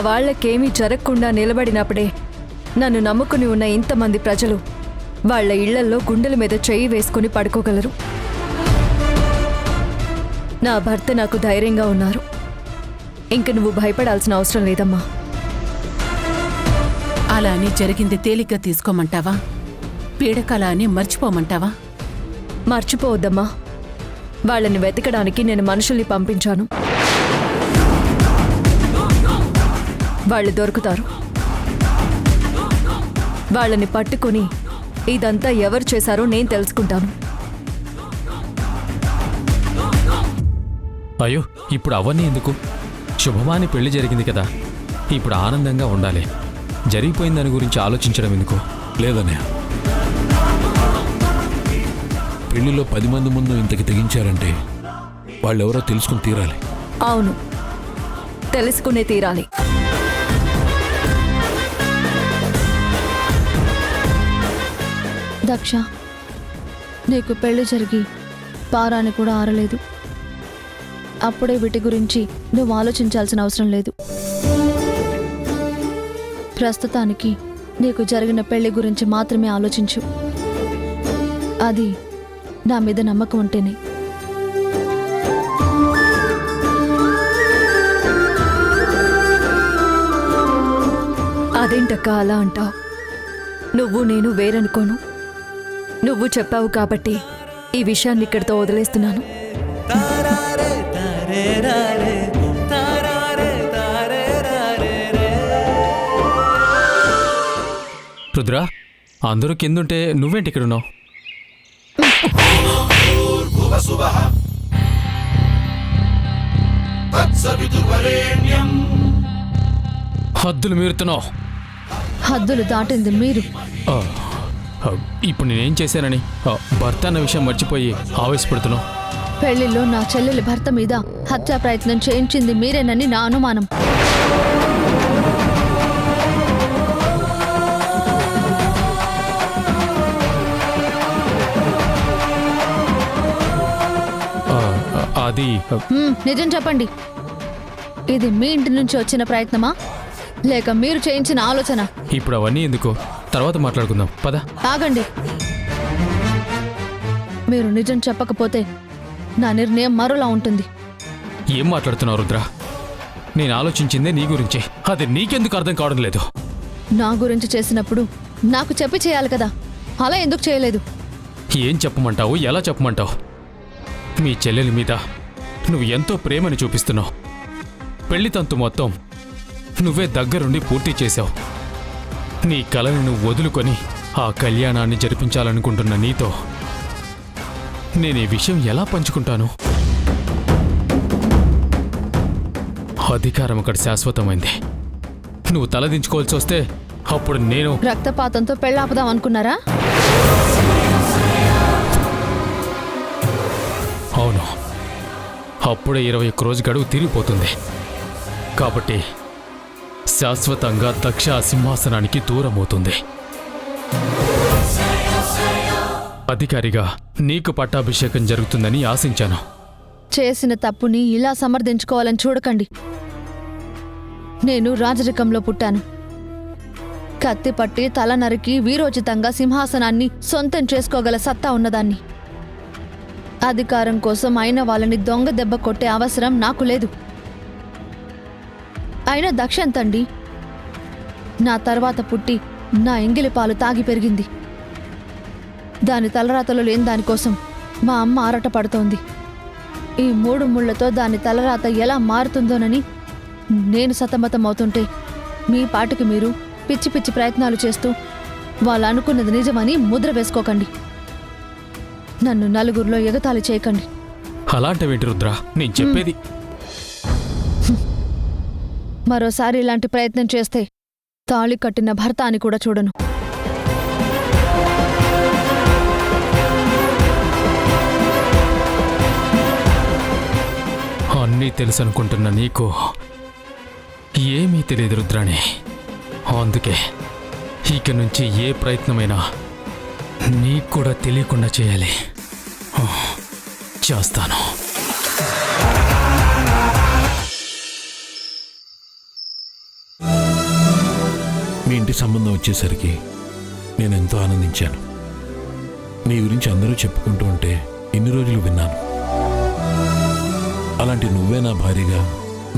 వాళ్లకేమీ జరగకుండా నిలబడినప్పుడే నన్ను నమ్ముకుని ఉన్న ఇంతమంది ప్రజలు వాళ్ల ఇళ్లల్లో గుండెల మీద చెయ్యి వేసుకుని పడుకోగలరు. నా భర్త నాకు ధైర్యంగా ఉన్నారు. ఇంక నువ్వు భయపడాల్సిన అవసరం లేదమ్మా. అలా అని జరిగింది తేలిగ్గా తీసుకోమంటావా? పీడకల అని మర్చిపోమంటావా? మర్చిపోవద్దమ్మా. వాళ్ళని వెతకడానికి నేను మనుషుల్ని పంపించాను. వాళ్ళు దొరుకుతారు. వాళ్ళని పట్టుకుని ఇదంతా ఎవరు చేశారో నేను తెలుసుకుంటాను. అయ్యో, ఇప్పుడు అవన్నీ ఎందుకు? శుభమాని పెళ్లి జరిగింది కదా, ఇప్పుడు ఆనందంగా ఉండాలి. జరిగిపోయిన దాని గురించి ఆలోచించడం ఎందుకు? లేదన్నయ్య, పెళ్లిలో 10 మంది ముందు ఇంతకి తెగించారంటే వాళ్ళెవరో తెలుసుకుని తీరాలి. అవును, తెలుసుకునే తీరాలి. దక్ష, నీకు పెళ్లి జరిగి పారాని కూడా ఆరలేదు. అప్పుడే వీటి గురించి నువ్వు ఆలోచించాల్సిన అవసరం లేదు. ప్రస్తుతానికి నీకు జరిగిన పెళ్లి గురించి మాత్రమే ఆలోచించు. అది నా మీద నమ్మకం ఉంటేనే. అదేంటక్క అలా అంటావు? నువ్వు నేను వేరనుకోను. నువ్వు చెప్పావు కాబట్టి ఈ విషయాన్ని ఇక్కడితో వదిలేస్తున్నాను. రుద్ర, అందరూ కిందుంటే నువ్వేంటి ఇక్కడున్నావు? హద్దులు మీరుతున్నావు. హద్దులు దాటింది మీరు. ఇప్పుడు నేనేం చేశానని భర్త అన్న విషయం మర్చిపోయి ఆవేశపడుతున్నావు? పెళ్లిలో నా చెల్లెలి భర్త మీద హత్యా ప్రయత్నం చేయించింది మీరేనని నా అనుమానం. అది నిజం చెప్పండి. ఇది మీ ఇంటి నుంచి వచ్చిన ప్రయత్నమా లేక మీరు చేయించిన ఆలోచన? ఇప్పుడు అవన్నీ ఎందుకు, తర్వాత మాట్లాడుకుందాం పద. ఆగండి. మీరు నిజం చెప్పకపోతే నా నిర్ణయం మరోలా ఉంటుంది. ఏం మాట్లాడుతున్నావు రుద్ర? నేను ఆలోచించిందే నీ గురించి. అది నీకెందుకు అర్థం కావడం లేదు? నా గురించి చేసినప్పుడు నాకు చెప్పి చేయాలి కదా, అలా ఎందుకు చేయలేదు? ఏం చెప్పమంటావు, ఎలా చెప్పమంటావు? మీ చెల్లెలి మీద నువ్వు ఎంతో ప్రేమని చూపిస్తున్నావు. పెళ్లి తంతు మొత్తం నువ్వే దగ్గరుండి పూర్తి చేశావు. నీ కలని నువ్వు వదులుకొని ఆ కళ్యాణాన్ని జరిపించాలనుకుంటున్న నీతో నేను ఈ విషయం ఎలా పంచుకుంటాను? అధికారం అక్కడ శాశ్వతమైంది. నువ్వు తలదించుకోవాల్సి వస్తే అప్పుడు నేను రక్తపాతంతో పెళ్ళాపుదాం అనుకున్నారా? అవును, అప్పుడే 21 రోజు గడువు తీరిపోతుంది. కాబట్టి శాశ్వతంగా దక్ష సింహాసనానికి దూరమవుతుంది. అధికారిగా నీకు పట్టాభిషేకం జరుగుతుందని ఆశించాను. చేసిన తప్పుని ఇలా సమర్థించుకోవాలని చూడకండి. నేను రాజరికంలో పుట్టాను. కత్తి పట్టి తల నరికి వీరోచితంగా సింహాసనాన్ని సొంతం చేసుకోగల సత్తా ఉన్నదాన్ని. అధికారం కోసం అయిన వాళ్ళని దొంగ దెబ్బ కొట్టే అవసరం నాకు లేదు. అయినా దక్ష ఎంతండి? నా తర్వాత పుట్టి నా ఎంగిలి పాలు తాగి పెరిగింది. దాని తలరాతలో లేని దానికోసం మా అమ్మ ఆరాట పడుతోంది. ఈ 3 ముళ్లతో దాని తలరాత ఎలా మారుతుందోనని నేను సతమతమవుతుంటే మీ పాటికి మీరు పిచ్చి పిచ్చి ప్రయత్నాలు చేస్తూ వాళ్ళు అనుకున్నది నిజమని ముద్ర వేసుకోకండి. నన్ను నలుగురిలో ఎగతాళి చేయకండి. అలాంటివేంటి రుద్ర, నేను చెప్పేది. మరోసారి ఇలాంటి ప్రయత్నం చేస్తే తాళి కట్టిన భర్త అని కూడా చూడను. అన్నీ తెలుసనుకుంటున్న నీకు ఏమీ తెలియదు రుద్రాణి. అందుకే ఇక నుంచి ఏ ప్రయత్నమైనా నీకు కూడా తెలియకుండా చేయాలి. చేస్తాను. మీ ఇంటి సంబంధం వచ్చేసరికి నేను ఎంతో ఆనందించాను. నీ గురించి అందరూ చెప్పుకుంటూ ఉంటే ఇన్ని రోజులు విన్నాను. అలాంటి నువ్వే నా భార్యగా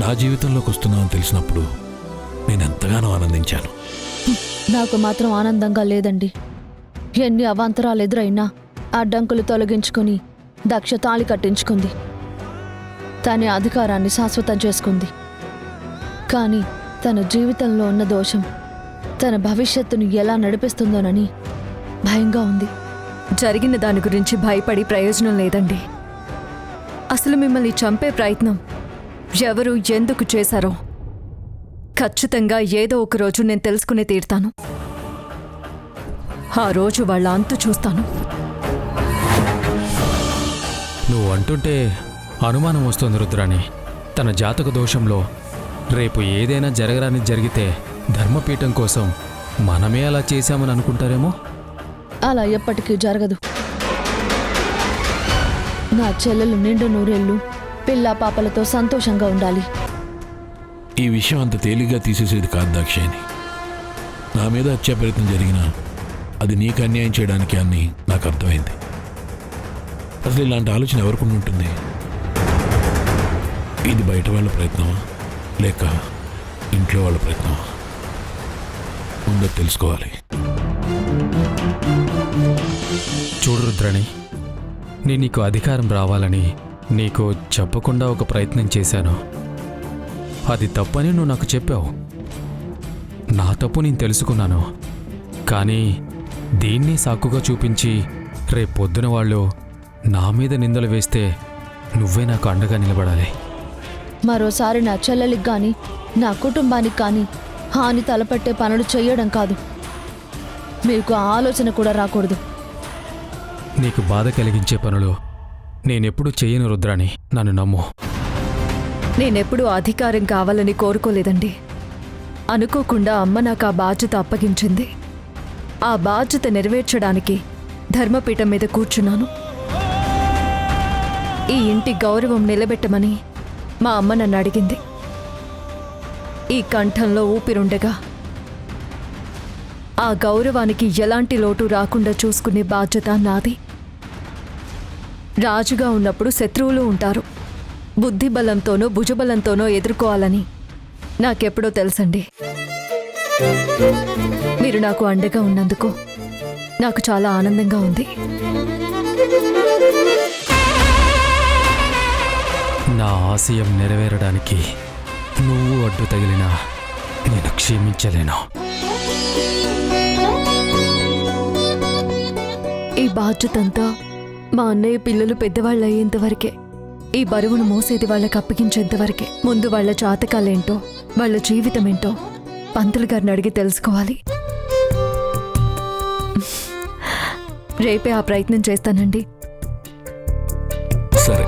నా జీవితంలోకి వస్తున్నావని తెలిసినప్పుడు నేను ఎంతగానో ఆనందించాను. నాకు మాత్రం ఆనందంగా లేదండి. ఎన్ని అవాంతరాలు ఎదురైనా అడ్డంకులు తొలగించుకుని దక్ష తాళి కట్టించుకుంది. తన అధికారాన్ని శాశ్వతం చేసుకుంది. కానీ తన జీవితంలో ఉన్న దోషం తన భవిష్యత్తును ఎలా నడిపిస్తుందోనని భయంగా ఉంది. జరిగిన దాని గురించి భయపడి ప్రయోజనం లేదండి. అసలు మిమ్మల్ని చంపే ప్రయత్నం ఎవరు ఎందుకు చేశారో ఖచ్చితంగా ఏదో ఒక రోజు నేను తెలుసుకునే తీరుతాను. ఆ రోజు వాళ్ళ అంతు చూస్తాను. నువ్వు అంటుంటే అనుమానం వస్తుంది రుద్రాణి. తన జాతక దోషంలో రేపు ఏదైనా జరగరాని జరిగితే ధర్మపీఠం కోసం మనమే అలా చేశామని అనుకుంటారేమో. అలా ఎప్పటికీ జరగదు. నా చెల్లెలు నిండు నూరేళ్ళు పిల్లా పాపలతో సంతోషంగా ఉండాలి. ఈ విషయం అంత తేలిగ్గా తీసేసేది కాదు దాక్షాయణి. నా మీద హత్యా ప్రయత్నం జరిగినా అది నీకు అన్యాయం చేయడానికి అని నాకు అర్థమైంది. అసలు ఇలాంటి ఆలోచన ఎవరికి ఉంటుంది? ఇది బయట వాళ్ళ ప్రయత్నమా లేక ఇంట్లో వాళ్ళ ప్రయత్నమా? ముందు తెలుసుకోవాలి. చూడు రుద్రాణి, నేను నీకు అధికారం రావాలని నీకు చెప్పకుండా ఒక ప్రయత్నం చేశాను. అది తప్పని నువ్వు నాకు చెప్పావు. నా తప్పు నేను తెలుసుకున్నాను. కానీ దీన్ని సాకుగా చూపించి రేపొద్దున వాళ్ళు నా మీద నిందలు వేస్తే నువ్వే నాకు అండగా నిలబడాలి. మరోసారి నా చెల్లెలికి కానీ నా కుటుంబానికి కానీ హాని తలపెట్టే పనులు చెయ్యడం కాదు. మీకు ఆ ఆలోచన కూడా రాకూడదు. నీకు బాధ కలిగించే పనులు నేనెప్పుడు చెయ్యను రుద్రాణి, నన్ను నమ్ము. నేనెప్పుడూ అధికారం కావాలని కోరుకోలేదండి. అనుకోకుండా అమ్మ నాకు ఆ బాధ్యత అప్పగించింది. ఆ బాధ్యత నెరవేర్చడానికి ధర్మపీఠం మీద కూర్చున్నాను. ఈ ఇంటి గౌరవం నిలబెట్టమని మా అమ్మ నన్ను అడిగింది. ఈ కంఠంలో ఊపిరుండగా ఆ గౌరవానికి ఎలాంటి లోటు రాకుండా చూసుకునే బాధ్యత నాది. రాజుగా ఉన్నప్పుడు శత్రువులు ఉంటారు. బుద్ధిబలంతోనో భుజబలంతోనో ఎదుర్కోవాలని నాకెప్పుడో తెలుసండి. మీరు నాకు అండగా ఉన్నందుకు నాకు చాలా ఆనందంగా ఉంది. నా ఆశయం నెరవేరడానికి నువ్వు అడ్డు తగిలినా నేను క్షమించలేను. ఈ బాధ్యతంతా మా అన్నయ్య పిల్లలు పెద్దవాళ్ళు అయ్యేంతవరకే, ఈ బరువును మోసేది వాళ్ళకి అప్పగించేంతవరకే. ముందు వాళ్ళ జాతకాలేంటో వాళ్ళ జీవితం ఏంటో పంతులు గారిని అడిగి తెలుసుకోవాలి. రేపే ఆ ప్రయత్నం చేస్తానండి. సరే.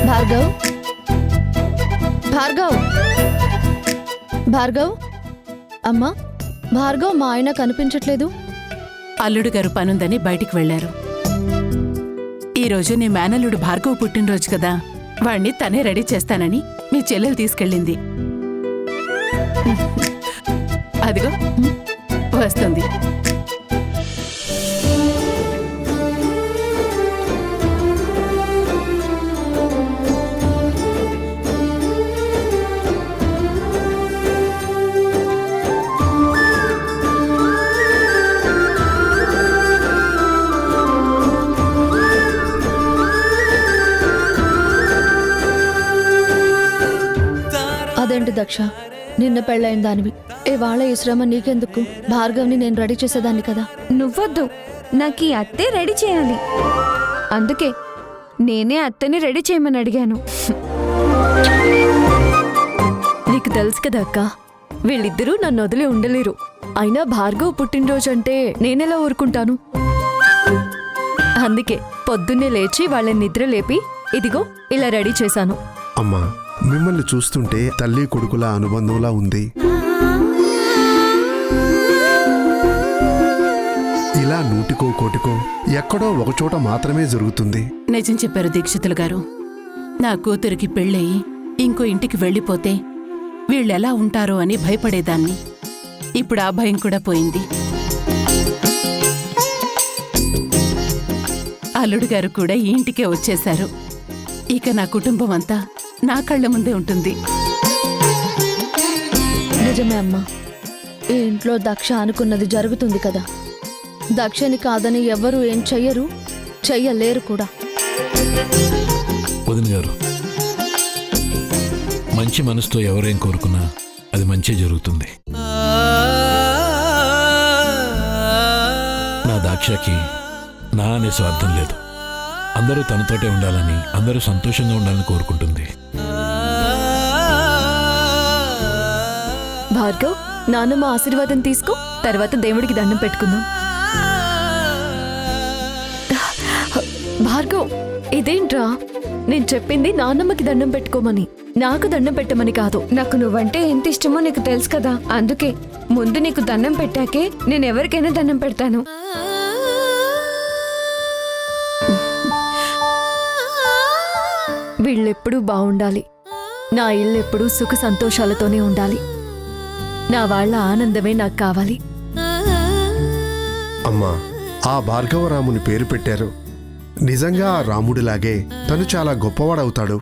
భార్గవ్, భార్గవ్, భార్గవ్. అమ్మా, భార్గవ్ మా ఆయన కనిపించట్లేదు. అల్లుడు గారు పనుందని బయటికి వెళ్లారు. ఈరోజు నీ మేనల్లుడు భార్గవ్ పుట్టినరోజు కదా, వాణ్ణి తనే రెడీ చేస్తానని మీ చెల్లెలు తీసుకెళ్ళింది. అదిగో వస్తుంది. అదేంటి దక్ష, నిన్న పెళ్ళైన దానివి, ఇవాళ ఈ శ్రమ నీకెందుకు? భార్గవ్ని నేను రెడీ చేసేదాన్ని కదా. నువ్వొద్దు, నాకు ఈ అత్తే రెడీ చేయాలి. అందుకే నేనే అత్తని రెడీ చేయమని అడిగాను. నీకు తెలుసు కదా అక్క, వీళ్ళిద్దరూ నన్ను వదిలి ఉండలేరు. అయినా భార్గవ్ పుట్టినరోజు అంటే నేనెలా ఊరుకుంటాను? అందుకే పొద్దున్నే లేచి వాళ్ళని నిద్ర లేపి ఇదిగో ఇలా రెడీ చేశాను. అమ్మా, మిమ్మల్ని చూస్తుంటే తల్లి కొడుకుల అనుబంధంలా ఉంది. ఇలా నూటికో కోటికో ఎక్కడో ఒకచోట మాత్రమే జరుగుతుంది. నిజం చెప్పారు దీక్షితులు గారు. నా కూతురికి పెళ్ళయి ఇంకో ఇంటికి వెళ్ళిపోతే వీళ్ళెలా ఉంటారో అని భయపడేదాన్ని. ఇప్పుడు ఆ భయం కూడా పోయింది. అల్లుడు గారు కూడా ఈ ఇంటికే వచ్చేశారు. ఇక నా కుటుంబం అంతా నా కళ్ళ ముందే ఉంటుంది. నిజమే అమ్మా, ఈ ఇంట్లో దక్ష అనుకున్నది జరుగుతుంది కదా. దక్షని కాదని ఎవ్వరూ ఏం చెయ్యరు, చెయ్యలేరు కూడా. వదిన గారు, మంచి మనసుతో ఎవరేం కోరుకున్నా అది మంచి జరుగుతుంది. నా దాక్షకి నా అనే స్వార్థం లేదు. అందరూ తనతోటే ఉండాలని, అందరూ సంతోషంగా ఉండాలని కోరుకుంటుంది. భార్గవ్, నాన్నమ్మ ఆశీర్వాదం తీసుకో, తర్వాత దేవుడికి దండం పెట్టుకుందాం. భార్గవ్, ఇదేంట్రా? నేను చెప్పింది నాన్నమ్మకి దండం పెట్టుకోమని, నాకు దండం పెట్టమని కాదు. నాకు నువ్వంటే ఎంత ఇష్టమో నీకు తెలుసు కదా, అందుకే ముందు నీకు దండం పెట్టాకే నేను ఎవరికైనా దండం పెడతాను. వీళ్ళెప్పుడూ బావుండాలి, నా ఇల్లు ఎప్పుడూ సుఖ సంతోషాలతోనే ఉండాలి, నా వాళ్ళ ఆనందమే నాకు కావాలి. అమ్మా, ఆ భార్గవరాముని పేరు పెట్టారు. నిజంగా ఆ రాముడిలాగే తను చాలా గొప్పవాడవుతాడు.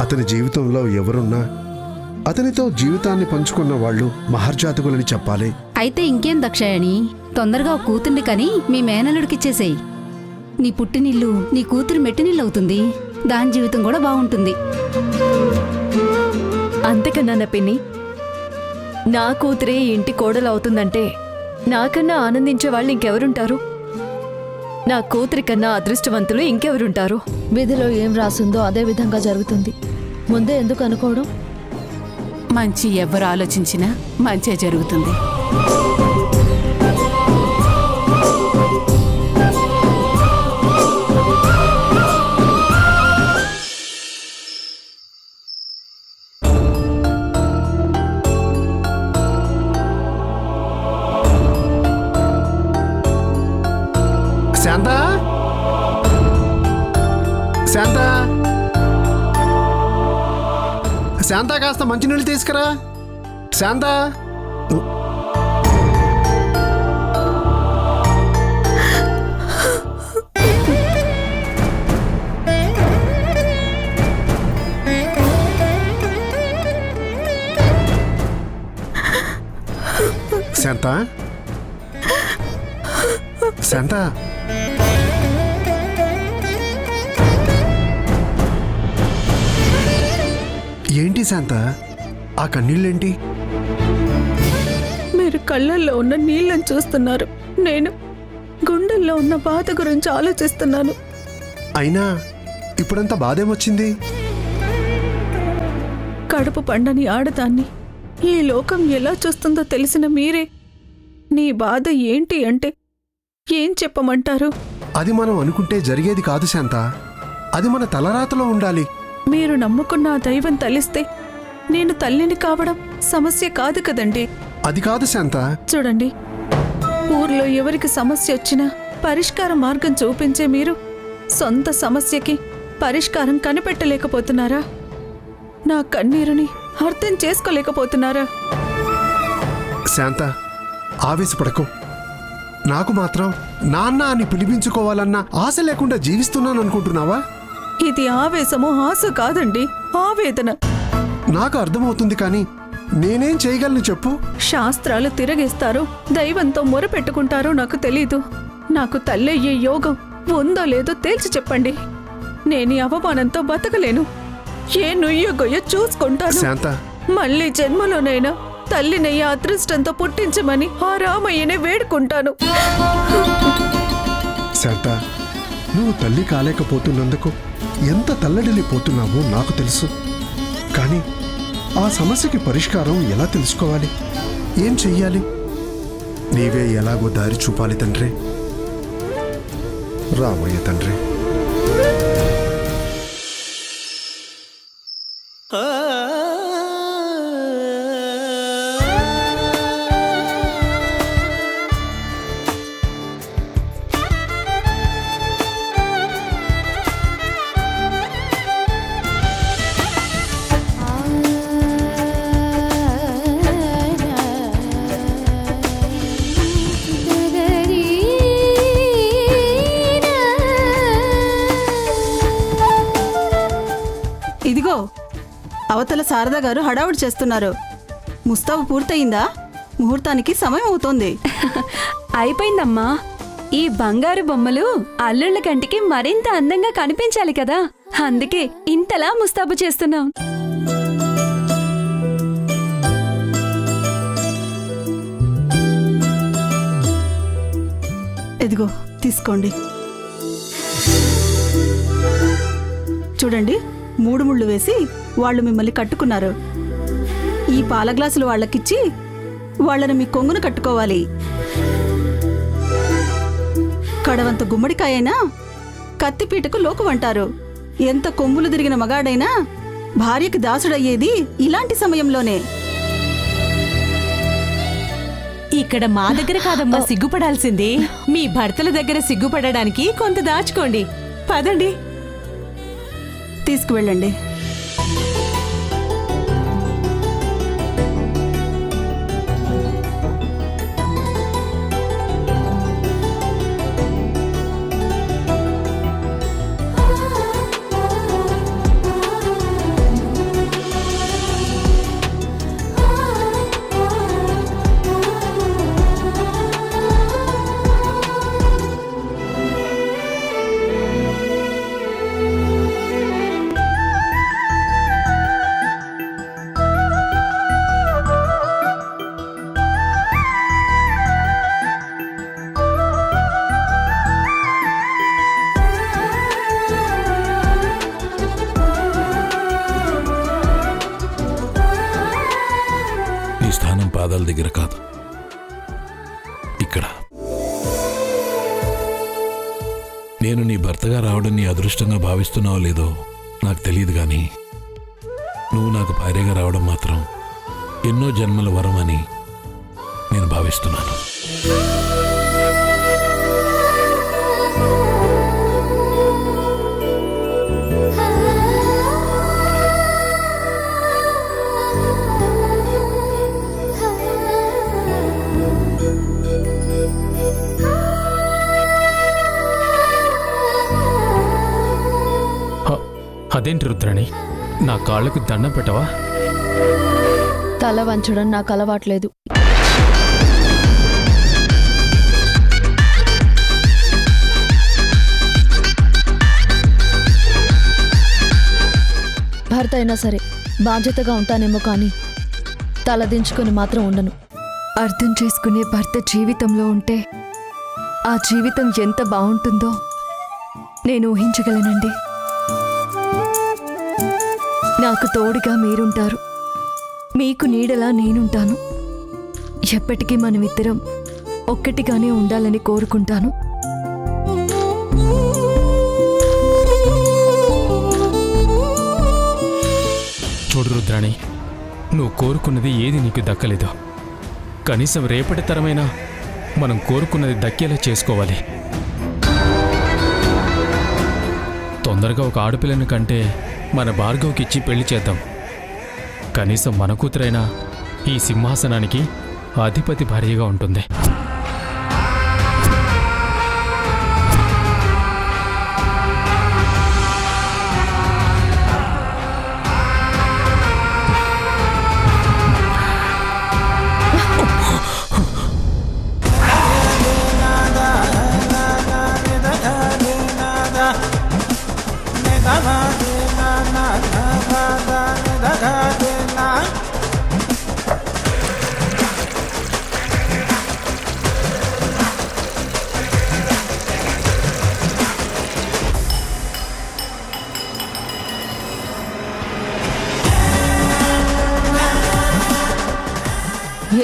అతని జీవితంలో ఎవరున్నా అతనితో జీవితాన్ని పంచుకున్న వాళ్ళు మహర్జాతకులని చెప్పాలి. అయితే ఇంకేం దక్షాయణి, తొందరగా ఒక కూతుర్ని కని మీ మేనల్లుడికిచ్చేసేయి. నీ పుట్టినిల్లు నీ కూతురు మెట్టినిల్లు అవుతుంది, దాని జీవితం కూడా బాగుంటుంది. అంతకన్నా నా పిన్ని, నా కూతురే ఈ ఇంటి కోడలు అవుతుందంటే నాకన్నా ఆనందించే వాళ్ళు ఇంకెవరుంటారు? నా కూతురి కన్నా అదృష్టవంతులు ఇంకెవరుంటారు? విధిలో ఏం రాసిందో అదే విధంగా జరుగుతుంది. ముందే ఎందుకు అనుకోవడం? మంచి ఎవరు ఆలోచించినా మంచే జరుగుతుంది. శాంత, శాంత, శాంత, కాస్త మంచినీళ్ళు తీసుకురా. శాంత, శాంత, శాంత, ఏంటి శాంత, ఆ కన్నీళ్ళేంటి? మీరు కళ్ళల్లో ఉన్న నీళ్ళని చూస్తున్నారు, నేను గుండెల్లో ఉన్న బాధ గురించి ఆలోచిస్తున్నాను. అయినా ఇప్పుడంత బాధేమొచ్చింది? కడుపు పండని ఆడదాన్ని ఈ లోకం ఎలా చూస్తుందో తెలిసిన మీరే నీ బాధ ఏంటి అంటే ఏం చెప్పమంటారు? అది మనం అనుకుంటే జరిగేది కాదు శాంత, అది మన తలరాతలో ఉండాలి. మీరు నమ్ముకున్న ఆ దైవం తలిస్తే నేను తల్లిని కావడం సమస్య కాదు కదండి. అది కాదు శాంత. చూడండి, ఊర్లో ఎవరికి సమస్య వచ్చినా పరిష్కార మార్గం చూపించే మీరు సొంత సమస్యకి పరిష్కారం కనిపెట్టలేకపోతున్నారా? నా కన్నీరుని అర్థం చేసుకోలేకపోతున్నారా? శాంత, ఆవేశపడకు. నాకు మాత్రం నాన్న అని పిలిపించుకోవాలన్న ఆశ లేకుండా జీవిస్తున్నాను అనుకుంటున్నావా? ఇది ఆవేశము ఆశ కాదండి, ఆవేదన. నాకు అర్థమవుతుంది, కానీ నేనేం చేయగలను చెప్పు? శాస్త్రాలు తిరగేస్తారో దైవంతో మొరపెట్టుకుంటారో నాకు తెలీదు. నాకు తల్లయ్యే యోగం ఉందో లేదో తేల్చి చెప్పండి. నేను ఈ అవమానంతో బతకలేను. ఏ నుయ్యో గొయ్యో చూసుకుంటాను. శాంత, మళ్ళీ జన్మలోనైనా తల్లినయ్య అదృష్టంతో పుట్టించమని ఆ రామయ్యనే వేడుకుంటాను. శాంత, నువ్వు తల్లి కాలేకపోతున్నందుకు ఎంత తల్లడిల్లిపోతున్నావో నాకు తెలుసు. కానీ ఆ సమస్యకి పరిష్కారం ఎలా తెలుసుకోవాలి? ఏం చెయ్యాలి? నీవే ఎలాగో దారి చూపాలి తండ్రి. రామయ్య తండ్రి. అవతల శారద గారు హడావుడి చేస్తున్నారు. ముస్తాబు పూర్తయిందా? ముహూర్తానికి సమయం అవుతోంది. అయిపోయిందమ్మా. ఈ బంగారు బొమ్మలు అల్లుళ్ళ కంటికి మరింత అందంగా కనిపించాలి కదా, అందుకే ఇంతలా ముస్తాబు చేస్తున్నాం. ఇదిగో తీసుకోండి. చూడండి, 3 ముళ్ళు వేసి వాళ్ళు మిమ్మల్ని కట్టుకున్నారు. ఈ పాల గ్లాసులు వాళ్ళకిచ్చి వాళ్ళని మీ కొంగును కట్టుకోవాలి. కడవంత గుమ్మడికాయైనా కత్తిపీటకు లోకువంటారు. ఎంత కొమ్ములు తిరిగిన మగాడైనా భార్యకి దాసుడయ్యేది ఇలాంటి సమయంలోనే. ఇక్కడ మా దగ్గర కాదమ్మా సిగ్గుపడాల్సింది, మీ భర్తల దగ్గర సిగ్గుపడడానికి కొంత దాచుకోండి. పదండి. తీసుకువెళ్ళండి. స్థానం పాదాల దగ్గర కాదు, ఇక్కడ. నేను నీ భర్తగా రావడం నీ అదృష్టంగా భావిస్తున్నావో లేదో నాకు తెలియదు, కానీ నువ్వు నాకు భార్యగా రావడం మాత్రం ఎన్నో జన్మల వరం అని నేను భావిస్తున్నాను. అదేంటి రుద్రాణి, నా కాళ్ళకు దండం పెట్టవా? తల వంచడం నాకు అలవాట్లేదు. భర్త అయినా సరే బాధ్యతగా ఉంటానేమో, కానీ తలదించుకొని మాత్రం ఉండను. అర్థం చేసుకునే భర్త జీవితంలో ఉంటే ఆ జీవితం ఎంత బాగుంటుందో నేను ఊహించగలనండి. నాకు తోడుగా మీరుంటారు, మీకు నీడలా నేనుంటాను. ఎప్పటికీ మనమిద్దరం ఒక్కటిగానే ఉండాలని కోరుకుంటాను. చూడు రుద్రాణి, నువ్వు కోరుకున్నది ఏది నీకు దక్కలేదు. కనీసం రేపటి తరమైనా మనం కోరుకున్నది దక్కేలా చేసుకోవాలి. తొందరగా ఒక ఆడపిల్లని కంటే మన భార్గవ్కిచ్చి పెళ్లి చేద్దాం. కనీసం మన కూతురైనా ఈ సింహాసనానికి అధిపతి భార్యగా ఉంటుంది.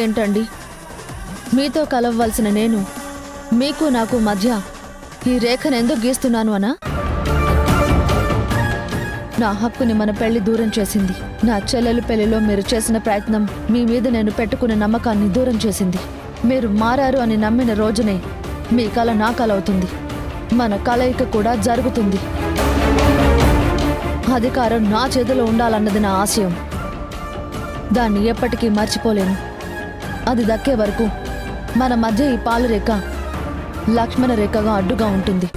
ఏంటండి, మీతో కలవవలసిన నేను మీకు నాకు మధ్య ఈ రేఖను ఎందుకు గీస్తున్నాను అనా? నా హక్కుని మన పెళ్లి దూరం చేసింది. నా చెల్లెలు పెళ్లిలో మీరు చేసిన ప్రయత్నం మీ మీద నేను పెట్టుకున్న నమ్మకాన్ని దూరం చేసింది. మీరు మారారు అని నమ్మిన రోజునే మీ కల నా కల అవుతుంది. మన కలయిక కూడా జరుగుతుంది. అధికారం నా చేతిలో ఉండాలన్నది నా ఆశయం. దాన్ని ఎప్పటికీ మర్చిపోలేను. అది దక్కే వరకు మన మధ్య ఈ పాలు రేఖ లక్ష్మణ రేఖగా అడ్డుగా ఉంటుంది.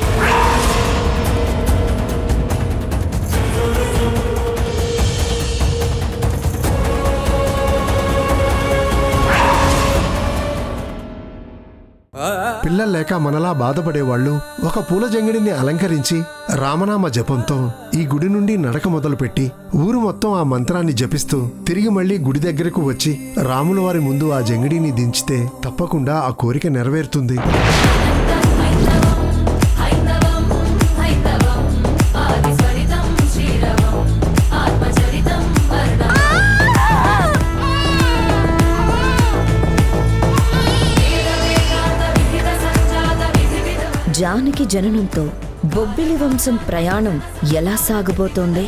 లేక మనలా బాధపడేవాళ్లు ఒక పూల జంగిడిని అలంకరించి రామనామ జపంతో ఈ గుడి నుండి నడక మొదలుపెట్టి ఊరు మొత్తం ఆ మంత్రాన్ని జపిస్తూ తిరిగి మళ్ళీ గుడి దగ్గరకు వచ్చి రాముల వారి ముందు ఆ జంగిడిని దించితే తప్పకుండా ఆ కోరిక నెరవేరుతుంది. జానకి జననంతో బొబ్బిలి వంశం ప్రయాణం ఎలా సాగబోతోంది?